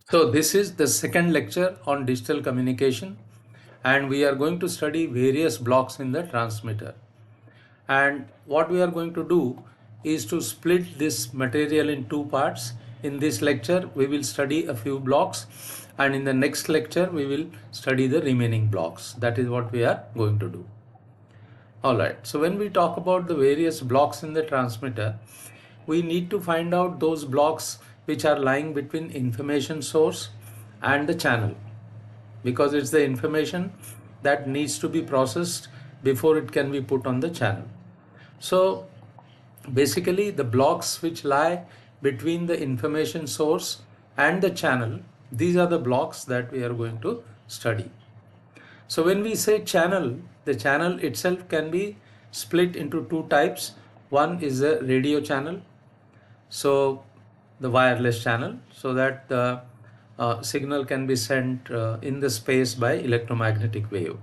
So this is the second lecture on digital communication, and we are going to study various blocks in the transmitter. And what we are going to do is to split this material in two parts. In this lecture we will study a few blocks, and in the next lecture we will study the remaining blocks. That is what we are going to do. Alright, so when we talk about the various blocks in the transmitter, we need to find out those blocks which are lying between information source and the channel, because it's the information that needs to be processed before it can be put on the channel. So basically the blocks which lie between the information source and the channel, these are the blocks that we are going to study. So when we say channel, the channel itself can be split into two types. One is a radio channel, so the wireless channel, so that the signal can be sent in the space by electromagnetic wave.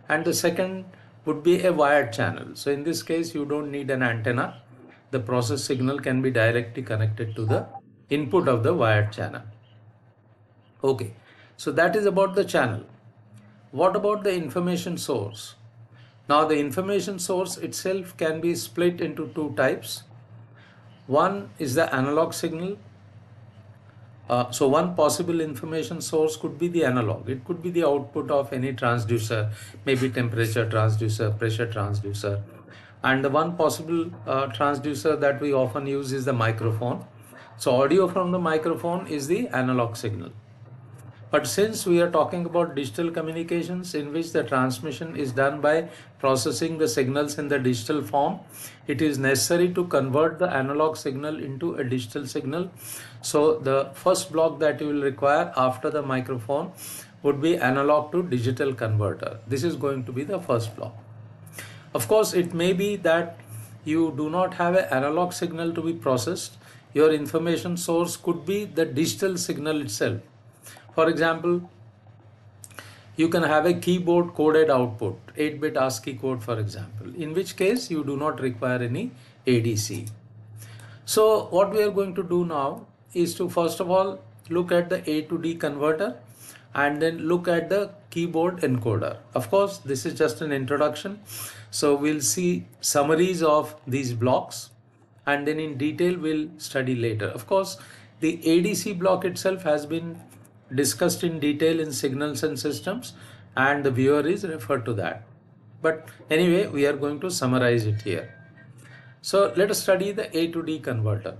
And the second would be a wired channel. So in this case, you don't need an antenna. The process signal can be directly connected to the input of the wired channel. Okay, so that is about the channel. What about the information source? Now the information source itself can be split into two types. One is the analog signal. So one possible information source could be the analog. It could be the output of any transducer, maybe temperature transducer, pressure transducer. And the one possible transducer that we often use is the microphone. So audio from the microphone is the analog signal. But since we are talking about digital communications in which the transmission is done by processing the signals in the digital form, it is necessary to convert the analog signal into a digital signal. So the first block that you will require after the microphone would be analog to digital converter. This is going to be the first block. Of course, it may be that you do not have an analog signal to be processed. Your information source could be the digital signal itself. For example, you can have a keyboard coded output, 8-bit ASCII code for example, in which case you do not require any ADC. So what we are going to do now is to first of all look at the A to D converter and then look at the keyboard encoder. Of course, this is just an introduction. So we'll see summaries of these blocks and then in detail we'll study later. Of course, the ADC block itself has been discussed in detail in Signals and Systems, and the viewer is referred to that. But anyway, we are going to summarize it here. So let us study the A to D converter.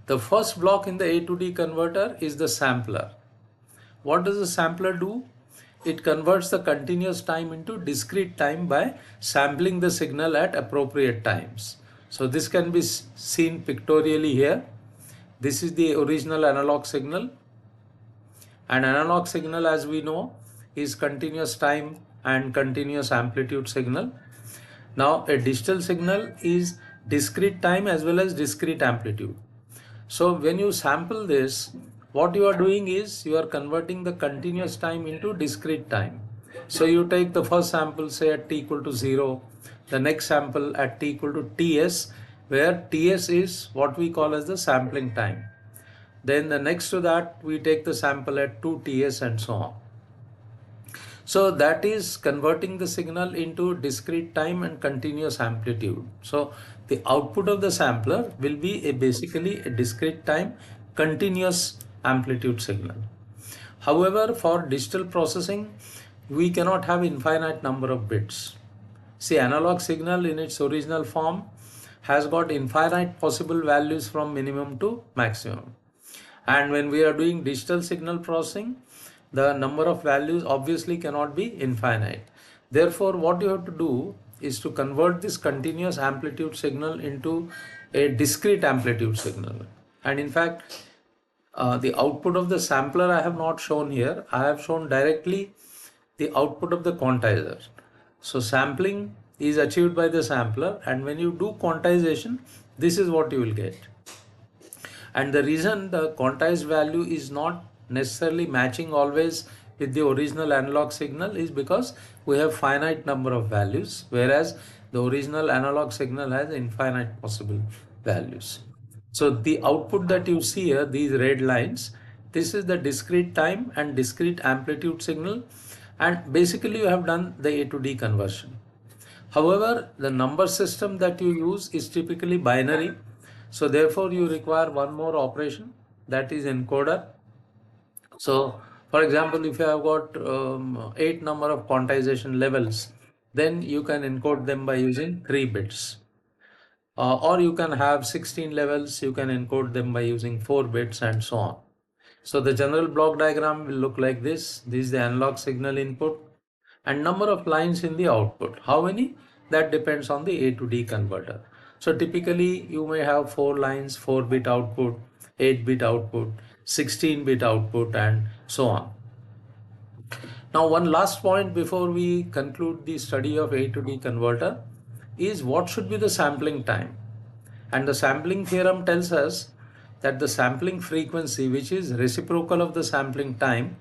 The first block in the A to D converter is the sampler. What does the sampler do? It converts the continuous time into discrete time by sampling the signal at appropriate times. So this can be seen pictorially here. This is the original analog signal. An analog signal, as we know, is continuous time and continuous amplitude signal. Now a digital signal is discrete time as well as discrete amplitude. So when you sample this, what you are doing is you are converting the continuous time into discrete time. So you take the first sample, say at t equal to 0, the next sample at t equal to ts, where ts is what we call as the sampling time. Then the next to that we take the sample at 2ts and so on. So that is converting the signal into discrete time and continuous amplitude. So the output of the sampler will be basically a discrete time continuous amplitude signal. However, for digital processing, we cannot have infinite number of bits. See, analog signal in its original form has got infinite possible values from minimum to maximum. And when we are doing digital signal processing, the number of values obviously cannot be infinite. Therefore, what you have to do is to convert this continuous amplitude signal into a discrete amplitude signal. And in fact, the output of the sampler I have not shown here. I have shown directly the output of the quantizer. So sampling is achieved by the sampler, and when you do quantization, this is what you will get. And the reason the quantized value is not necessarily matching always with the original analog signal is because we have finite number of values, whereas the original analog signal has infinite possible values. So the output that you see here, these red lines, This is the discrete time and discrete amplitude signal, and basically you have done the A to D conversion. However, the number system that you use is typically binary, so therefore you require one more operation, that is encoder. So for example, if you have got 8 number of quantization levels, then you can encode them by using 3 bits. Or you can have 16 levels, you can encode them by using 4 bits and so on. So the general block diagram will look like this. This is the analog signal input and number of lines in the output. How many? That depends on the A to D converter. So typically you may have 4 lines, 4-bit output, 8-bit output, 16-bit output and so on. Now one last point before we conclude the study of A to D converter is what should be the sampling time. And the sampling theorem tells us that the sampling frequency, which is reciprocal of the sampling time,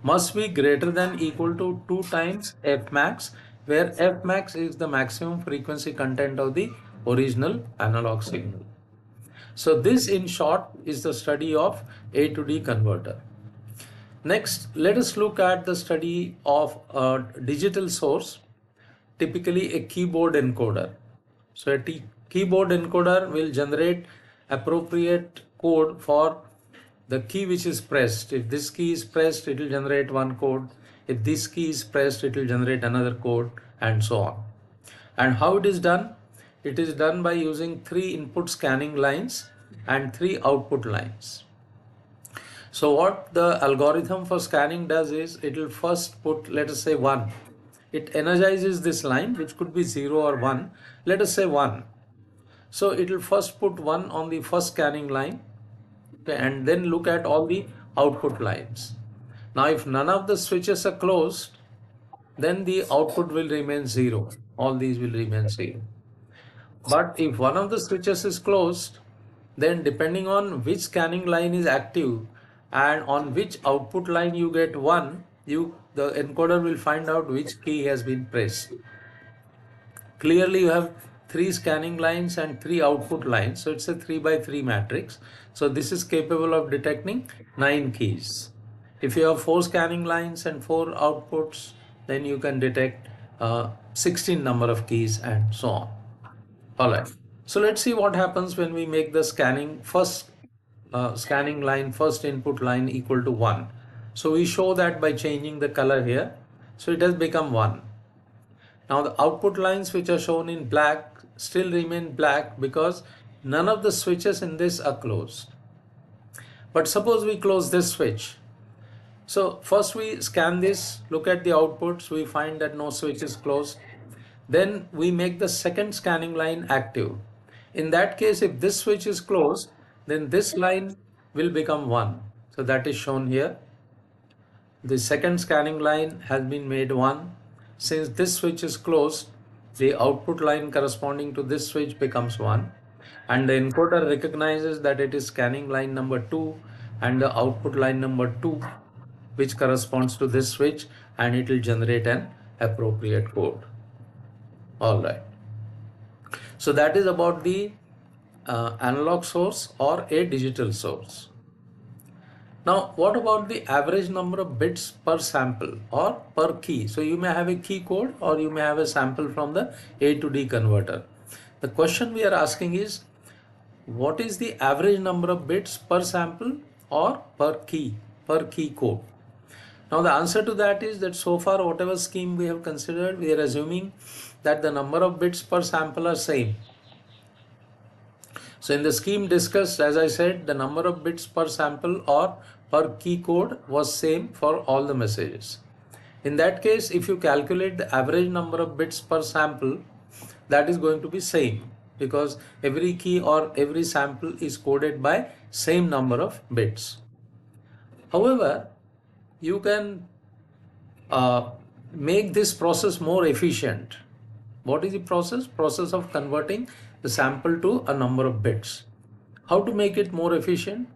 must be greater than equal to 2 times f max, where f max is the maximum frequency content of the original analog signal. So this in short is the study of A to D converter. Next, let us look at the study of a digital source, typically a keyboard encoder. So a keyboard encoder will generate appropriate code for the key which is pressed. If this key is pressed, it will generate one code. If this key is pressed, it will generate another code and so on. And how it is done? It is done by using 3 input scanning lines and 3 output lines. So what the algorithm for scanning does is it will first put, let us say 1. It energizes this line, which could be 0 or 1. Let us say 1. So it will first put 1 on the first scanning line, okay, and then look at all the output lines. Now if none of the switches are closed, then the output will remain 0. All these will remain 0. But if one of the switches is closed, then depending on which scanning line is active and on which output line you get 1, the encoder will find out which key has been pressed. Clearly you have 3 scanning lines and 3 output lines, so it's a 3 by 3 matrix. So this is capable of detecting 9 keys. If you have 4 scanning lines and 4 outputs, then you can detect 16 number of keys and so on. Alright, so let's see what happens when we make the first input line equal to 1. So we show that by changing the color here. So it has become 1. Now the output lines which are shown in black still remain black because none of the switches in this are closed. But suppose we close this switch. So first we scan this, look at the outputs, we find that no switch is closed. Then we make the second scanning line active. In that case, if this switch is closed, then this line will become 1. So that is shown here. The second scanning line has been made 1. Since this switch is closed, the output line corresponding to this switch becomes 1. And the encoder recognizes that it is scanning line number 2 and the output line number 2, which corresponds to this switch, and it will generate an appropriate code. Alright. So that is about the analog source or a digital source. Now what about the average number of bits per sample or per key? So you may have a key code or you may have a sample from the A to D converter. The question we are asking is, what is the average number of bits per sample or per key code? Now the answer to that is that so far whatever scheme we have considered, we are assuming that the number of bits per sample are same. So in the scheme discussed, as I said, the number of bits per sample or per key code was same for all the messages. In that case, if you calculate the average number of bits per sample, that is going to be same because every key or every sample is coded by same number of bits. However, you can make this process more efficient. What is the process? Process of converting the sample to a number of bits. How to make it more efficient?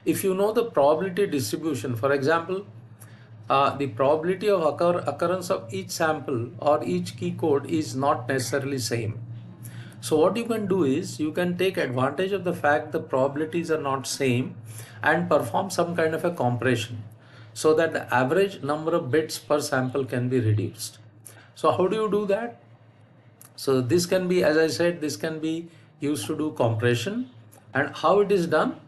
If you know the probability distribution, for example, the probability of occurrence of each sample or each key code is not necessarily same. So what you can do is you can take advantage of the fact the probabilities are not same and perform some kind of a compression so that the average number of bits per sample can be reduced. So how do you do that? So this can be, as I said, this can be used to do compression. And how it is done?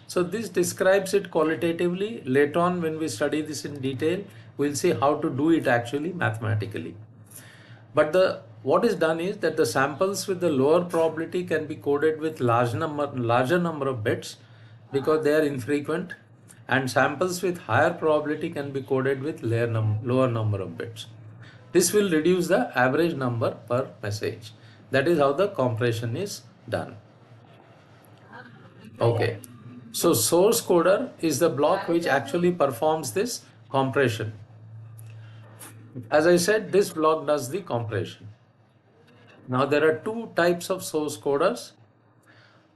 So this describes it qualitatively. Later on, when we study this in detail, we'll see how to do it actually mathematically. But what is done is that the samples with the lower probability can be coded with larger number of bits because they are infrequent, and samples with higher probability can be coded with lower number of bits. This will reduce the average number per message. That is how the compression is done. Okay. So source coder is the block which actually performs this compression. As I said, this block does the compression. Now there are two types of source coders.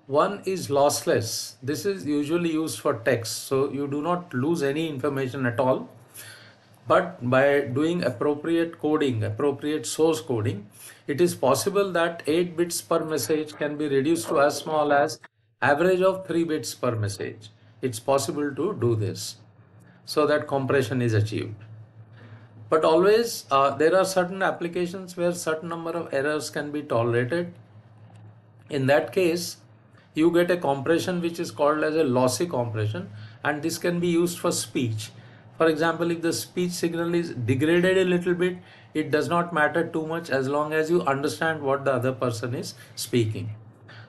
One is lossless. This is usually used for text, so you do not lose any information at all. But by doing appropriate coding, appropriate source coding, it is possible that 8 bits per message can be reduced to as small as average of 3 bits per message. It's possible to do this so that compression is achieved. But always there are certain applications where certain number of errors can be tolerated. In that case, you get a compression which is called as a lossy compression, and this can be used for speech. For example, if the speech signal is degraded a little bit, it does not matter too much as long as you understand what the other person is speaking.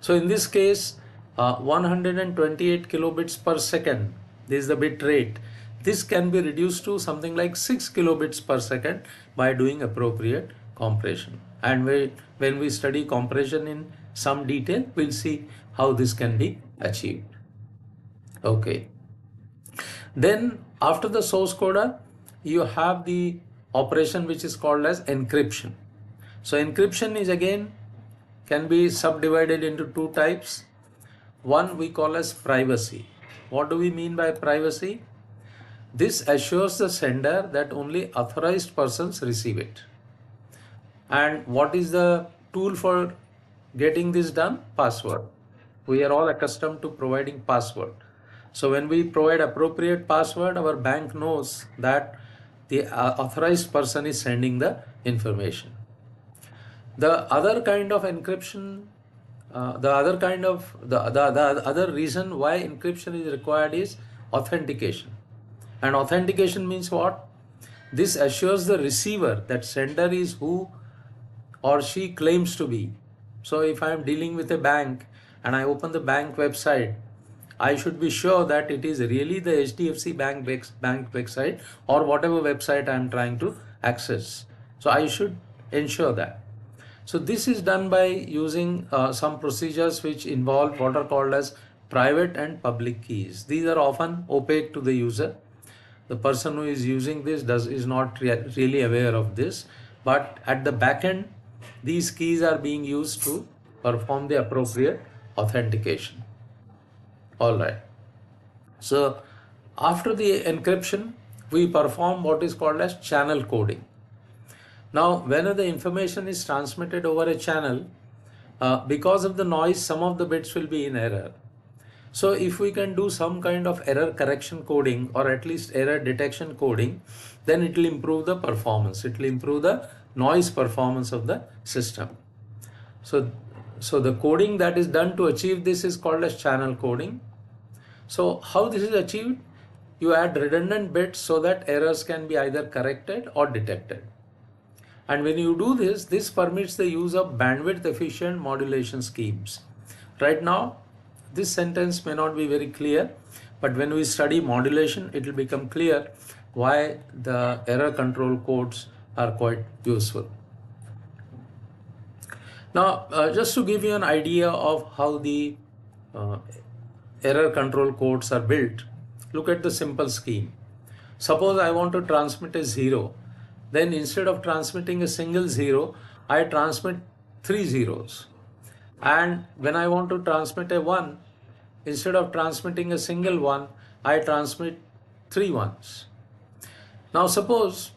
So in this case, 128 kilobits per second, this is the bit rate. This can be reduced to something like 6 kilobits per second by doing appropriate compression. And when we study compression in some detail, we'll see how this can be achieved. Okay. Then after the source coder, you have the operation which is called as encryption. So encryption is again can be subdivided into two types. One we call as privacy. What do we mean by privacy? This assures the sender that only authorized persons receive it. And what is the tool for getting this done? Password. We are all accustomed to providing password. So when we provide appropriate password, our bank knows that the authorized person is sending the information. The other kind of encryption, the other reason why encryption is required is authentication. And authentication means what? This assures the receiver that sender is who or she claims to be. So if I am dealing with a bank and I open the bank website, I should be sure that it is really the HDFC bank website or whatever website I am trying to access. So I should ensure that. So this is done by using some procedures which involve what are called as private and public keys. These are often opaque to the user. The person who is using this is not really aware of this, but at the back end, these keys are being used to perform the appropriate authentication. All right. So after the encryption, we perform what is called as channel coding. Now, whenever the information is transmitted over a channel, because of the noise, some of the bits will be in error. So if we can do some kind of error correction coding or at least error detection coding, then it will improve the performance. It will improve the noise performance of the system. So the coding that is done to achieve this is called as channel coding. So how this is achieved? You add redundant bits so that errors can be either corrected or detected. And when you do this, this permits the use of bandwidth efficient modulation schemes. Right now, this sentence may not be very clear, but when we study modulation, it will become clear why the error control codes are quite useful. Now, just to give you an idea of how the error control codes are built, look at the simple scheme. Suppose I want to transmit a 0, then instead of transmitting a single 0, I transmit 3 zeros. And when I want to transmit a 1, instead of transmitting a single 1, I transmit 3 ones. Now suppose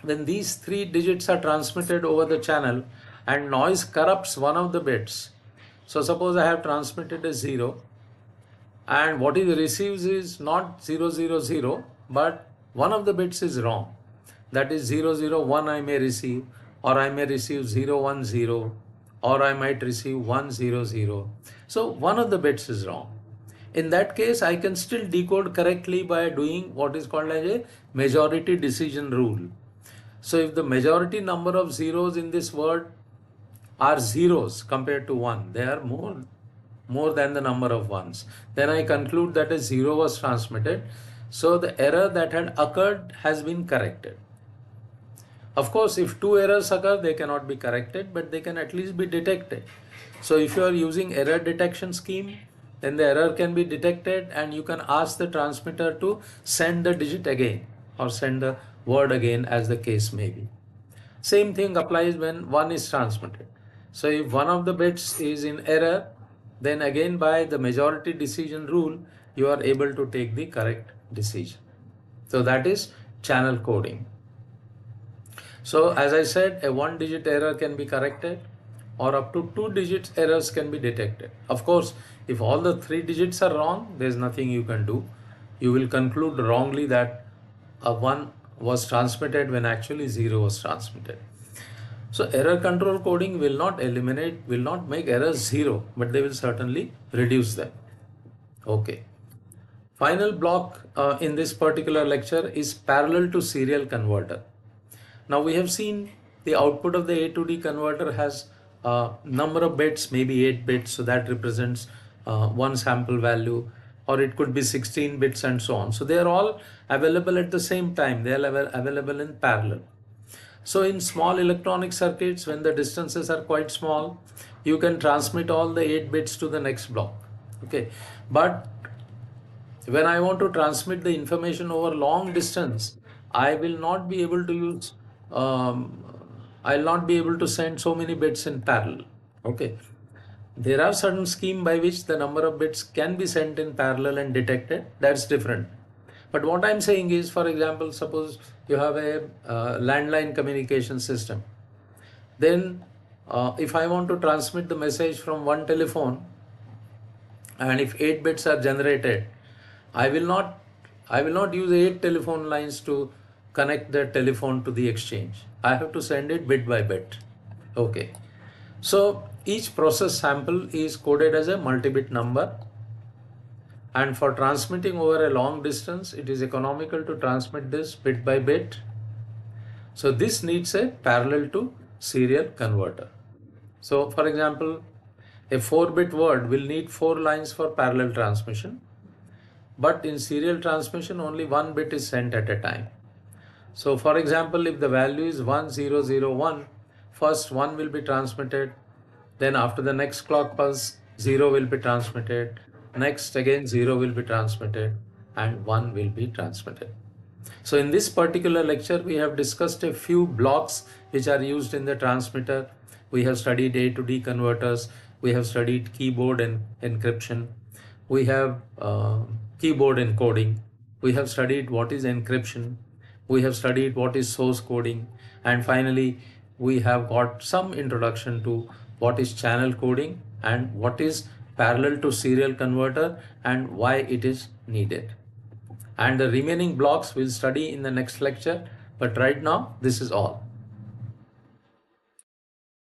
when these 3 digits are transmitted over the channel, and noise corrupts one of the bits. So suppose I have transmitted a 0 and what it receives is not 000, but one of the bits is wrong. That is 001 I may receive, or I may receive 010, or I might receive 100. So one of the bits is wrong. In that case, I can still decode correctly by doing what is called as a majority decision rule. So if the majority number of zeros in this word are zeros compared to 1, they are more than the number of ones, then I conclude that a 0 was transmitted. So the error that had occurred has been corrected. Of course, if 2 errors occur, they cannot be corrected, but they can at least be detected. So if you are using error detection scheme, then the error can be detected and you can ask the transmitter to send the digit again or send the word again, as the case may be. Same thing applies when 1 is transmitted. So if one of the bits is in error, then again by the majority decision rule, you are able to take the correct decision. So that is channel coding. So as I said, a 1-digit error can be corrected, or up to 2 digits errors can be detected. Of course, if all the 3 digits are wrong, there is nothing you can do. You will conclude wrongly that a 1 was transmitted when actually 0 was transmitted. So error control coding will not make errors 0, but they will certainly reduce them. Okay. Final block in this particular lecture is parallel to serial converter. Now we have seen the output of the A to D converter has a number of bits, maybe 8 bits, so that represents one sample value, or it could be 16 bits and so on. So they are all available at the same time, they are available in parallel. So in small electronic circuits, when the distances are quite small, you can transmit all the 8 bits to the next block. Okay, but when I want to transmit the information over long distance, I will not be able to use I'll not be able to send so many bits in parallel. Okay, there are certain scheme by which the number of bits can be sent in parallel and detected. That's different. But what I'm saying is, for example, suppose you have a landline communication system. Then if I want to transmit the message from one telephone, and if 8 bits are generated, I will not use 8 telephone lines to connect the telephone to the exchange. I have to send it bit by bit. Okay. So each process sample is coded as a multi-bit number, and for transmitting over a long distance, it is economical to transmit this bit by bit. So this needs a parallel to serial converter. So for example, a 4-bit word will need 4 lines for parallel transmission, but in serial transmission only 1 bit is sent at a time. So for example, if the value is 1001, first 1 will be transmitted, then after the next clock pulse 0 will be transmitted, next again 0 will be transmitted, and 1 will be transmitted. So in this particular lecture, we have discussed a few blocks which are used in the transmitter. We have studied A to D converters, we have studied keyboard and encryption, we have keyboard encoding, we have studied what is encryption, we have studied what is source coding, and finally we have got some introduction to what is channel coding and what is parallel to serial converter and why it is needed. And the remaining blocks we'll study in the next lecture, but right now this is all.